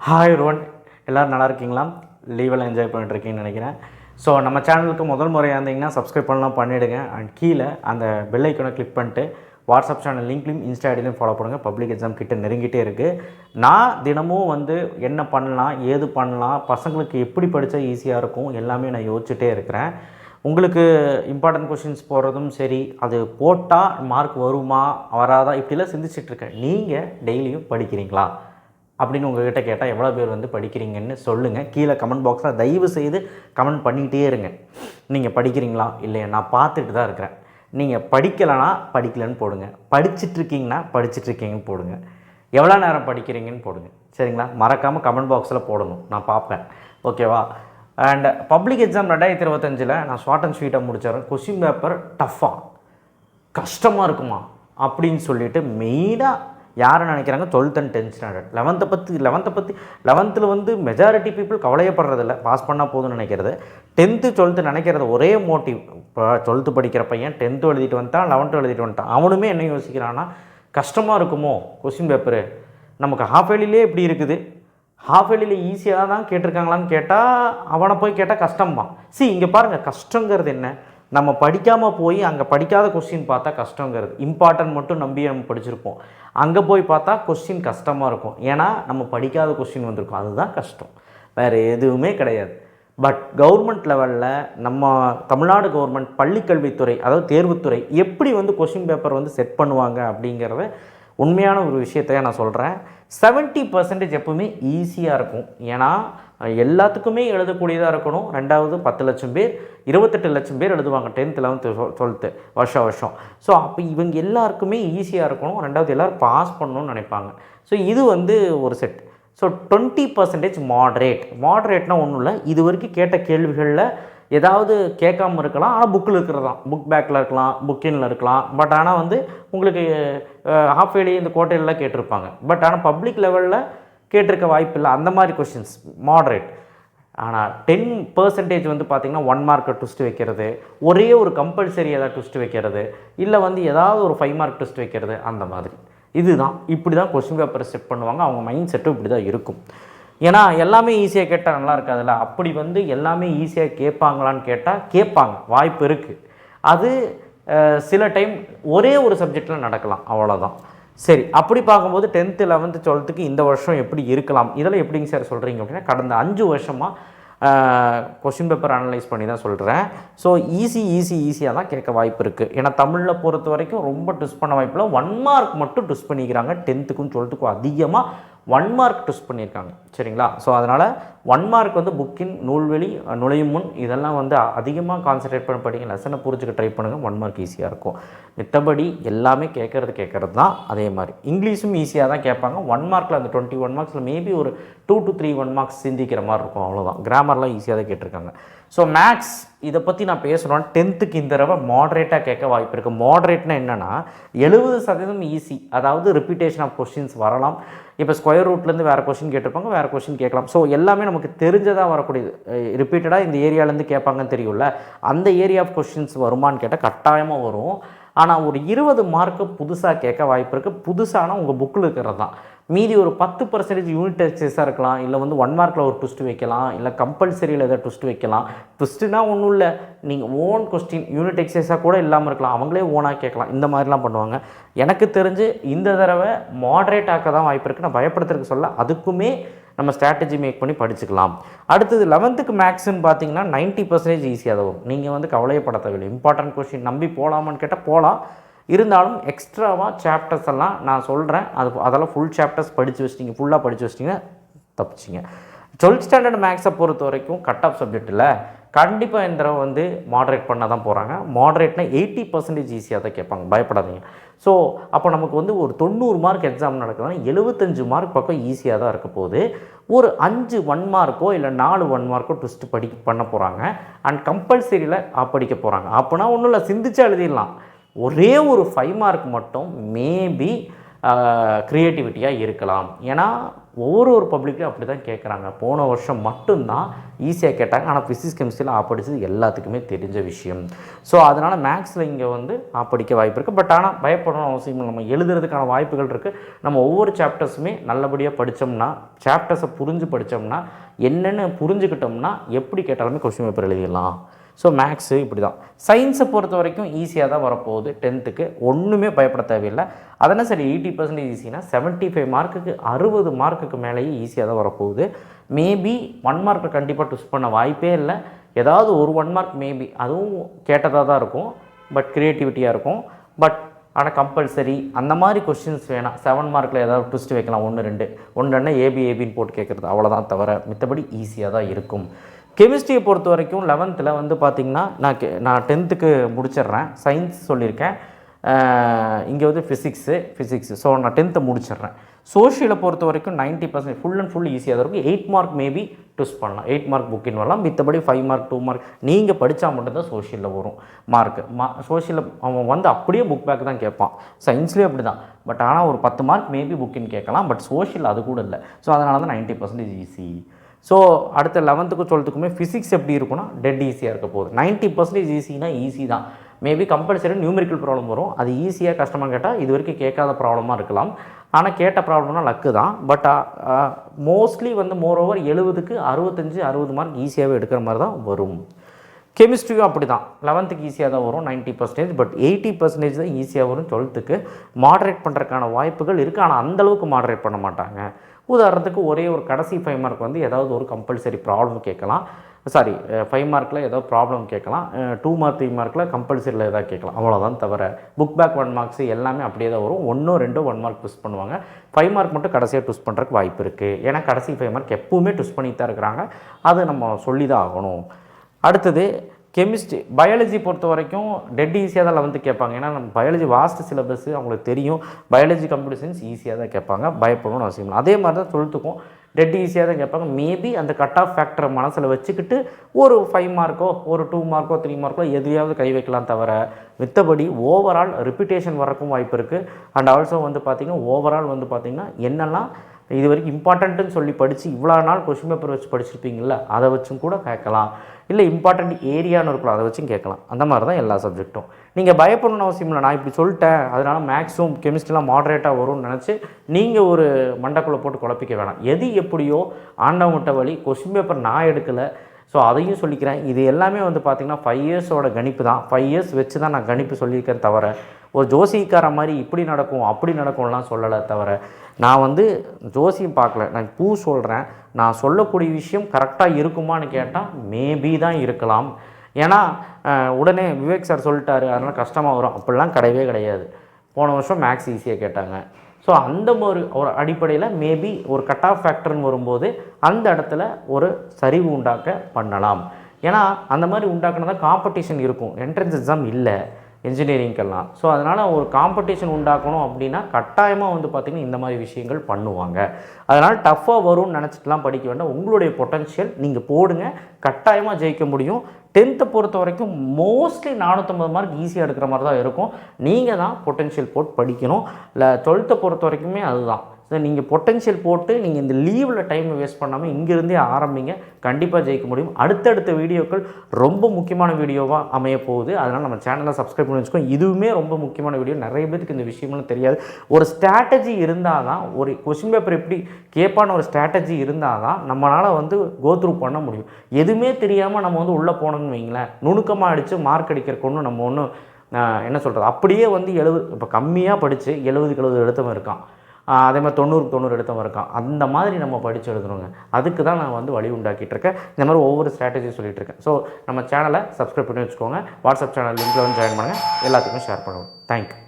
Hi Ron, எல்லோரும் நல்லா இருக்கீங்களா? லீவெல்லாம் என்ஜாய் பண்ணிட்டுருக்கீங்கன்னு நினைக்கிறேன். ஸோ நம்ம சேனலுக்கு முதல் முறையாக இருந்தீங்கன்னா சப்ஸ்கிரைப் பண்ணலாம், பண்ணிவிடுங்க. அண்ட் கீழே அந்த பெல் ஐக்கனை கிளிக் பண்ணிட்டு வாட்ஸ்அப் சேனல் லிங்க்லையும் இன்ஸ்டா ஐடியிலையும் ஃபாலோ பண்ணுங்கள். பப்ளிக் எக்ஸாம் கிட்ட நெருங்கிட்டே இருக்குது. நான் தினமும் என்ன பண்ணலாம், ஏது பண்ணலாம், பசங்களுக்கு எப்படி படித்தா ஈஸியாக இருக்கும் எல்லாமே நான் யோசிச்சுட்டே இருக்கிறேன். உங்களுக்கு இம்பார்ட்டன்ட் கொஷின்ஸ் போடுறதும் சரி, அது போட்டால் மார்க் வருமா வராதா இப்படிலாம் சிந்திச்சிட்ருக்கேன். நீங்கள் டெய்லியும் படிக்கிறீங்களா அப்படின்னு உங்கள்கிட்ட கேட்டால் எவ்வளோ பேர் படிக்கிறீங்கன்னு சொல்லுங்கள். கீழே கமெண்ட் பாக்ஸில் தயவு செய்து கமெண்ட் பண்ணிகிட்டே இருங்க. நீங்கள் படிக்கிறீங்களா இல்லையா, நான் பார்த்துட்டு தான் இருக்கிறேன். நீங்கள் படிக்கலைன்னா படிக்கலைன்னு போடுங்க, படிச்சுட்ருக்கீங்கன்னா படிச்சுட்ருக்கீங்கன்னு போடுங்க, எவ்வளோ நேரம் படிக்கிறீங்கன்னு போடுங்க. சரிங்களா? மறக்காமல் கமெண்ட் பாக்ஸில் போடணும், நான் பார்ப்பேன். ஓகேவா? அண்ட் பப்ளிக் எக்ஸாம் 2025 நான் ஷார்ட் அண்ட் ஸ்வீட்டாக முடிச்சிடறேன். கொஸ்டின் பேப்பர் டஃப்பாக கஷ்டமாக இருக்குமா அப்படின்னு சொல்லிட்டு மெயினாக யாரை நினைக்கிறாங்க? 12th and 10th standard. 11th majority people கவலையப்படுறதில்ல, பாஸ் பண்ணால் போதும்னு நினைக்கிறது. 10th 12th நினைக்கிறது ஒரே மோட்டிவ். இப்போ 12th படிக்கிற பையன் 10th எழுதிட்டு வந்துட்டான், 11th எழுதிட்டு வந்துட்டான். அவனுமே என்ன யோசிக்கிறான்னா, கஷ்டமாக இருக்குமோ கொஸ்டின் பேப்பரு, நமக்கு ஹாஃப் இயர்லிலே இப்படி இருக்குது, ஹாஃப் இயர்லியில் ஈஸியாக தான் கேட்டிருக்காங்களான்னு கேட்டால் அவனை போய் கேட்டால் கஷ்டம்பான். இங்கே பாருங்கள், கஷ்டங்கிறது என்ன? நம்ம படிக்காமல் போய் அங்கே படிக்காத கொஸ்டின் பார்த்தா கஷ்டங்கிறது. இம்பார்ட்டன்ட் மட்டும் நம்பி நம்ம படிச்சிருப்போம், அங்கே போய் பார்த்தா கொஸ்டின் கஷ்டமாக இருக்கும். ஏன்னா நம்ம படிக்காத கொஸ்டின் வந்திருக்கும், அதுதான் கஷ்டம், வேறு எதுவுமே கிடையாது. பட் கவர்மெண்ட் லெவலில் நம்ம தமிழ்நாடு கவர்மெண்ட் பள்ளிக்கல்வித்துறை, அதாவது தேர்வுத்துறை எப்படி கொஸ்டின் பேப்பர் செட் பண்ணுவாங்க அப்படிங்கிறத உண்மையான ஒரு விஷயத்தையே நான் சொல்கிறேன். 70% எப்பவுமே ஈஸியாக இருக்கும். ஏன்னா எல்லாத்துக்குமே எழுதக்கூடியதாக இருக்கணும். ரெண்டாவது 10 லட்சம் பேர் 28 லட்சம் பேர் எழுதுவாங்க 10th 11th 12th வருஷம். ஸோ அப்போ இவங்க எல்லாருக்குமே ஈஸியாக இருக்கணும். ரெண்டாவது எல்லோரும் பாஸ் பண்ணணும்னு நினைப்பாங்க. ஸோ இது ஒரு செட். ஸோ 20% மாட்ரேட்னால் ஒன்றும் இல்லை, இது வரைக்கும் கேட்ட கேள்விகளில் ஏதாவது கேட்காமல் இருக்கலாம், ஆனால் புக்கில் இருக்கிறதான், புக் பேக்கில் இருக்கலாம், புக்கினில் இருக்கலாம். பட் ஆனால் உங்களுக்கு ஹாஃப் இயர்லி இந்த கோட்டையிலலாம் கேட்டிருப்பாங்க. பட் ஆனால் பப்ளிக் லெவலில் கேட்டிருக்க வாய்ப்பு இல்லை. அந்த மாதிரி கொஷின்ஸ் மாட்ரேட். ஆனால் 10% பார்த்திங்கன்னா 1 மார்க் ட்விஸ்ட் வைக்கிறது, ஒரே ஒரு கம்பல்சரி ஏதாவது ட்விஸ்ட் வைக்கிறது, இல்லை ஏதாவது ஒரு 5 மார்க் ட்விஸ்ட் வைக்கிறது, அந்த மாதிரி. இதுதான், இப்படி தான் கொஸ்டின் பேப்பரை செட் பண்ணுவாங்க. அவங்க மைண்ட் செட்டும் இப்படி தான் இருக்கும். ஏன்னா எல்லாமே ஈஸியாக கேட்டால் நல்லா இருக்காதுல்ல. அப்படி எல்லாமே ஈஸியாக கேட்பாங்களான்னு கேட்டால் கேட்பாங்க, வாய்ப்பு இருக்குது. அது சில டைம் ஒரே ஒரு சப்ஜெக்டில் நடக்கலாம், அவ்வளோதான். சரி, அப்படி பார்க்கும்போது 10th 11th 12th இந்த வருஷம் எப்படி இருக்கலாம், இதெல்லாம் எப்படிங்க சார் சொல்கிறீங்க அப்படின்னா, கடந்த 5 வருஷமாக கொஷின் பேப்பர் அனலைஸ் பண்ணி தான் சொல்கிறேன். ஸோ ஈஸியாக தான் கேட்க வாய்ப்பு இருக்குது. ஏன்னா தமிழில் பொறுத்த வரைக்கும் ரொம்ப ட்விஸ்ட் பண்ண வாய்ப்பில்லை. 1 மார்க் மட்டும் ட்விஸ்ட் பண்ணிக்கிறாங்க. 10th 12th அதிகமாக 1 மார்க் ட்விஸ்ட் பண்ணியிருக்காங்க. சரிங்களா? ஸோ அதனால் 1 மார்க் புக்கின், நூல்வெளி, நுழையும் முன் இதெல்லாம் அதிகமாக கான்சன்ட்ரேட் பண்ணி படிங்க. லெசனை புரிஞ்சுக்க ட்ரை பண்ணுங்கள். 1 மார்க் ஈஸியாக இருக்கும். மித்தபடி எல்லாமே கேட்குறது தான். அதே மாதிரி இங்கிலீஷும் ஈஸியாக தான் கேட்பாங்க. 1 மார்க்கில் அந்த 21 மார்க்ஸில் மேபி ஒரு 2 to 3 1 மார்க்ஸ் சிந்திக்கிற மாதிரி இருக்கும், அவ்வளோதான். கிராமர்லாம் ஈஸியாக தான் கேட்டிருக்காங்க. ஸோ மேக்ஸ் இதை பற்றி நான் பேசுகிறோம். 10th இந்த தடவை மாட்ரேட்டாக கேட்க வாய்ப்பு இருக்குது. மாட்ரேட்னா என்னென்னா 70% ஈஸி, அதாவது ரிப்பீட்டேஷன் ஆஃப் கொஸ்டின்ஸ் வரலாம். இப்போ ஸ்கொயர் ரூட்லேருந்து வேறு கொஸ்டின் கேட்டிருப்பாங்க, வேறு கொஸ்டின் கேட்கலாம். ஸோ எல்லாமே நமக்கு தெரிஞ்சதாக வரக்கூடியது. ரிப்பீட்டடாக இந்த ஏரியாவிலேருந்து கேட்பாங்கன்னு தெரியும்ல, அந்த ஏரியா ஆஃப் கொஸ்டின்ஸ் வருமானு கேட்டால் கட்டாயமாக வரும். ஆனால் ஒரு 20 மார்க்கு புதுசாக கேட்க வாய்ப்பு இருக்குது. புதுசானா உங்கள் புக்கில் இருக்கிறது தான். மீதி ஒரு 10% யூனிட் எக்ஸசைஸாக இருக்கலாம், இல்லை 1 மார்க்கில் ஒரு ட்விஸ்ட் வைக்கலாம், இல்லை கம்பல்சரியில் ஏதாவது ட்விஸ்ட் வைக்கலாம். ட்விஸ்ட்டுனா ஒன்றும் இல்லை, நீங்கள் ஓன் கொஸ்டின் யூனிட் எக்ஸசைஸாக கூட இல்லாமல் இருக்கலாம், அவங்களே ஓனாக கேட்கலாம். இந்த மாதிரிலாம் பண்ணுவாங்க. எனக்கு தெரிஞ்சு இந்த தடவை மாட்ரேட் ஆக்க தான் வாய்ப்பு இருக்குது. நான் பயப்படுத்துறதுக்கு சொல்ல, அதுக்குமே நம்ம ஸ்ட்ராட்டஜி மேக் பண்ணி படிச்சுக்கலாம். அடுத்தது 11th மேக்ஸ்ன்னு பார்த்தீங்கன்னா 90% ஈஸியாக தான் வரும். நீங்கள் கவலையப்பட தேவையில்லை. இம்பார்ட்டன்ட் கொஸ்டின் நம்பி போகலாமான்னு கேட்டால் போகலாம். இருந்தாலும் எக்ஸ்ட்ராவாக சாப்டர்ஸ் எல்லாம் நான் சொல்கிறேன், அதெல்லாம் ஃபுல் சாப்டர்ஸ் படித்து வச்சிட்டிங்க, ஃபுல்லாக படித்து வச்சிட்டிங்கன்னா தப்பிச்சிங்க. 12th ஸ்டாண்டர்ட் மேக்ஸை பொறுத்த வரைக்கும் கட் ஆஃப் சப்ஜெக்டில் கண்டிப்பாக இந்த தடவை மாட்ரேட் பண்ண தான் போகிறாங்க. மாட்ரேட்னா 80% ஈஸியாக தான் கேட்பாங்க, பயப்படாதீங்க. ஸோ அப்போ நமக்கு ஒரு 90 மார்க் எக்ஸாம் நடக்குதுன்னா 75 மார்க் பக்கம் ஈஸியாக தான் இருக்க போகுது. ஒரு 5 1 மார்க்கோ இல்லை 4 1 மார்க்கோ ட்விஸ்ட் பண்ண போகிறாங்க. அண்ட் கம்பல்சரியில் படிக்க போகிறாங்க. அப்போனா ஒன்றும் இல்லை, சிந்திச்சா எழுதிடலாம். ஒரே ஒரு 5 மார்க் மட்டும் மேபி க்ரியேட்டிவிட்டியாக இருக்கலாம். ஏன்னா ஒரு பப்ளிக்லையும் அப்படி தான் கேட்குறாங்க. போன வருஷம் மட்டும்தான் ஈஸியாக கேட்டாங்க. ஆனால் ஃபிசிக்ஸ் கெமிஸ்ட்ரியில் ஆப்படிச்சது எல்லாத்துக்குமே தெரிஞ்ச விஷயம். ஸோ அதனால் மேக்ஸில் இங்கே வந்து ஆப்படிக்க வாய்ப்பு இருக்குது. பட் ஆனால் பயப்படணும் அவசியம் இல்லை. நம்ம எழுதுறதுக்கான வாய்ப்புகள் இருக்குது. நம்ம ஒவ்வொரு சாப்டர்ஸுமே நல்லபடியாக படித்தோம்னா, சாப்டர்ஸை புரிஞ்சு படித்தோம்னா, என்னென்னு புரிஞ்சுக்கிட்டோம்னா எப்படி கேட்டாலுமே கொஸ்டின் பேப்பர் எழுதிடலாம். ஸோ மேக்ஸு இப்படி தான். சயின்ஸை பொறுத்த வரைக்கும் ஈஸியாக தான் வரப்போகுது. 10th ஒன்றுமே பயப்பட தேவையில்லை. அதனால் சரி 80% ஈஸினா 75 மார்க்குக்கு 60 மார்க்குக்கு மேலேயே ஈஸியாக தான் வரப்போகுது. மேபி 1 மார்க்கை கண்டிப்பாக ட்விஸ்ட் பண்ண வாய்ப்பே இல்லை. ஏதாவது ஒரு 1 மார்க் மேபி அதுவும் கேட்டதாக தான் இருக்கும். பட் க்ரியேட்டிவிட்டியாக இருக்கும். பட் ஆனால் கம்பல்சரி அந்த மாதிரி கொஸ்டின்ஸ் வேணாம். 7 மார்க்கில் ஏதாவது ட்விஸ்ட் வைக்கலாம். 1 2 ஏபின்னு போட்டு கேட்குறது அவ்வளோதான் தவிர மித்தபடி ஈஸியாக தான் இருக்கும். கெமிஸ்ட்ரியை பொறுத்த வரைக்கும் 11th வந்து பார்த்திங்கன்னா நான் 10th முடிச்சிடுறேன். சயின்ஸ் சொல்லியிருக்கேன். இங்கே வந்து ஃபிசிக்ஸு ஸோ நான் 10th முடிச்சிடுறேன். சோஷியலை பொறுத்த வரைக்கும் 90% ஃபுல் அண்ட் ஃபுல் ஈஸியாக தான் இருக்கும். 8 மார்க் மேபி ட்விஸ்ட் பண்ணலாம். 8 மார்க் புக்கின் வரலாம். மித்தபடி 5 மார்க் 2 மார்க் நீங்கள் படித்தா மட்டும்தான் சோஷியலில் வரும் மார்க்கு. சோஷியலில் அவன் வந்து அப்படியே புக் பேக் தான் கேட்பான். சயின்ஸ்லேயும் அப்படி தான். பட் ஆனால் ஒரு 10 மார்க் மேபி புக்கின் கேட்கலாம். பட் சோஷியல் அது கூட இல்லை. ஸோ அதனால தான் 90% ஈஸி. ஸோ அடுத்த 11th 12th ஃபிசிக்ஸ் எப்படி இருக்குன்னா டெட் ஈஸியாக இருக்க போகுது. 90% ஈஸினா ஈஸி தான். மேபி கம்பல்சரி நியூமெரிக்கல் ப்ராப்ளம் வரும். அது ஈஸியாக கஷ்டமாக கேட்டால் இது வரைக்கும் கேட்காத ப்ராப்ளமாக இருக்கலாம். ஆனால் கேட்ட ப்ராப்ளம்னா லக்கு தான். பட் மோஸ்ட்லி வந்து மோரோவர் 70க்கு 65 60 மார்க் ஈஸியாகவே எடுக்கிற மாதிரி தான் வரும். கெமிஸ்ட்ரியும் அப்படி தான். 11th ஈஸியாக தான் வரும் 90%. பட் 80% தான் ஈஸியாக வரும். 12th மாடரேட் பண்ணுறதுக்கான வாய்ப்புகள் இருக்குது. ஆனால் அந்தளவுக்கு மாடரேட் பண்ண மாட்டாங்க. உதாரணத்துக்கு ஒரே ஒரு கடைசி 5 மார்க் வந்து ஏதாவது ஒரு கம்பல்சரி ப்ராப்ளம் கேட்கலாம். 5 மார்க்கில் ஏதாவது ப்ராப்ளம் கேட்கலாம். 2 மார்க் 3 மார்க்கில் கம்பல்சரியில் ஏதாவது கேட்கலாம். அவ்வளோதான் தவிர புக் பேக் 1 மார்க்ஸ் எல்லாமே அப்படியே தான் வரும். 1 2 1 மார்க் ட்விஸ்ட் பண்ணுவாங்க. 5 மார்க் மட்டும் கடைசியாக ட்விஸ்ட் பண்ணுறதுக்கு வாய்ப்பு இருக்குது. ஏன்னா கடைசி 5 மார்க் எப்பவுமே ட்விஸ்ட் பண்ணிட்டு தான் இருக்கிறாங்க. அது நம்ம சொல்லி தான் ஆகணும். அடுத்தது கெமிஸ்ட்ரி பயாலஜி பொறுத்த வரைக்கும் டெட் ஈஸியாக தான் 11th கேட்பாங்க. ஏன்னா நம்ம பயாலஜி வாஸ்ட் சிலபஸ் அவங்களுக்கு தெரியும். பயாலஜி கம்ப்யூட்டர் சயின்ஸ் ஈஸியாக தான் கேட்பாங்க. பயப்படணும்னு அவசியம் இல்லை. அதே மாதிரி தான் 12th டெட் ஈஸியாக தான் கேட்பாங்க. மேபி அந்த கட் ஆஃப் ஃபேக்டரை மனசில் வச்சுக்கிட்டு ஒரு 5 மார்க்கோ ஒரு 2 மார்க்கோ 3 மார்க்கோ எதையாவது கை வைக்கலாம் தவிர மித்தபடி ஓவரால் ரிப்பீட்டேஷன் வரக்கும் வாய்ப்பு இருக்குது. அண்ட் ஆல்சோ வந்து பார்த்திங்கன்னா ஓவரால் வந்து பார்த்திங்கன்னா என்னெல்லாம் இது வரைக்கும் இம்பார்ட்டண்ட்டுன்னு சொல்லி படித்து இவ்வளோ நாள் கொஸ்டின் பேப்பர் வச்சு படிச்சிருப்பீங்கள அதை வச்சும் கூட கேட்கலாம். இல்லை இம்பார்ட்டண்ட் ஏரியான்னு இருக்கலாம் அதை வச்சும் கேட்கலாம். அந்த மாதிரி தான் எல்லா சப்ஜெக்ட்டும். நீங்கள் பயப்படணும்னு அவசியம் இல்லை. நான் இப்படி சொல்லிட்டேன் அதனால் மேக்ஸும் கெமிஸ்ட்ரிலாம் மாடரேட்டாக வரும்னு நினச்சி நீங்கள் ஒரு மண்டக்குள்ளே போட்டு குழப்பிக்க வேணாம். எது எப்படியோ ஆண்டவங்கிட்ட வழி கொஸ்டின் பேப்பர் நான் எடுக்கலை. ஸோ அதையும் சொல்லிக்கிறேன். இது எல்லாமே வந்து பார்த்திங்கன்னா 5 இயர்ஸோட கணிப்பு தான். 5 இயர்ஸ் வச்சு தான் நான் கணிப்பு சொல்லியிருக்கேன் தவிர ஒரு ஜோசிக்கார மாதிரி இப்படி நடக்கும் அப்படி நடக்கும்லாம் சொல்லலை தவிர நான் வந்து ஜோசியம் பார்க்கல. நான் பூ சொல்கிறேன். நான் சொல்லக்கூடிய விஷயம் கரெக்டாக இருக்குமான்னு கேட்டால் மேபி தான் இருக்கலாம். ஏன்னா உடனே விவேக் சார் சொல்லிட்டாரு அதனால் கஷ்டமாக வரும் அப்படிலாம் கிடையவே கிடையாது. போன வருஷம் மேக்ஸ் ஈஸியாக கேட்டாங்க. ஸோ அந்த ஒரு அடிப்படையில் மேபி ஒரு கட் ஆஃப் ஃபேக்டர்னு வரும்போது அந்த இடத்துல ஒரு சரிவு உண்டாக்க பண்ணலாம். ஏன்னா அந்த மாதிரி உண்டாக்குனா தான் காம்படிஷன் இருக்கும். என்ட்ரன்ஸ் எக்ஸாம் இல்லை இன்ஜினியரிங்கெல்லாம். ஸோ அதனால் ஒரு காம்படிஷன் உண்டாக்கணும் அப்படின்னா கட்டாயமாக வந்து பார்த்திங்கன்னா இந்த மாதிரி விஷயங்கள் பண்ணுவாங்க. அதனால் டஃப்பாக வரும்னு நினச்சிட்டுலாம் படிக்க வேண்டாம். உங்களுடைய பொட்டன்ஷியல் நீங்கள் போடுங்க. கட்டாயமாக ஜெயிக்க முடியும். 10th பொறுத்த வரைக்கும் மோஸ்ட்லி 450 மார்க் ஈஸியாக எடுக்கிற மாதிரி தான் இருக்கும். நீங்கள் தான் பொட்டன்ஷியல் போட்டு படிக்கணும். இல்லை 12th பொறுத்த வரைக்குமே அதுதான். ஸோ நீங்கள் பொட்டன்ஷியல் போட்டு நீங்கள் இந்த லீவில் டைமை வேஸ்ட் பண்ணாமல் இங்கேருந்தே ஆரம்பிங்க. கண்டிப்பாக ஜெயிக்க முடியும். அடுத்தடுத்த வீடியோக்கள் ரொம்ப முக்கியமான வீடியோவாக அமைய போகுது. அதனால் நம்ம சேனலை சப்ஸ்கிரைப் பண்ணி வச்சுக்கோங்க. இதுவுமே ரொம்ப முக்கியமான வீடியோ. நிறைய பேருக்கு இந்த விஷயம்லாம் தெரியாது. ஒரு ஸ்ட்ராட்டஜி இருந்தால் தான் ஒரு கொஸ்டின் பேப்பர் எப்படி கேட்பான ஒரு ஸ்ட்ராட்டஜி இருந்தால் தான் நம்மளால் வந்து கோத்ரூ பண்ண முடியும். எதுவுமே தெரியாமல் நம்ம வந்து உள்ளே போனோம்னு வைங்களேன் நுணுக்கமாக அடித்து மார்க் அடிக்கிறக்கு ஒன்றும் நம்ம ஒன்றும் என்ன சொல்கிறது அப்படியே வந்து 70 இப்போ கம்மியாக படித்து 70க்கு 70 எடுத்தவன் இருக்கான். அதே மாதிரி 90க்கு 90 எடுத்தவன் இருக்கான். அந்த மாதிரி நம்ம படித்து எழுதுணுங்க. அதுக்கு தான் நான் வந்து வழி உண்டாக்கிட்டு இருக்கேன். இந்த மாதிரி ஒவ்வொரு ஸ்ட்ராட்டஜி சொல்லிகிட்டு இருக்கேன். ஸோ நம்ம சேனலை சப்ஸ்கிரைப் பண்ணி வச்சுக்கோங்க. வாட்ஸ்அப் சேனல் லிங்க்கில் வந்து ஜாயின் பண்ணுங்கள். எல்லாத்துக்கும் ஷேர் பண்ணுவோம். தேங்க்யூ.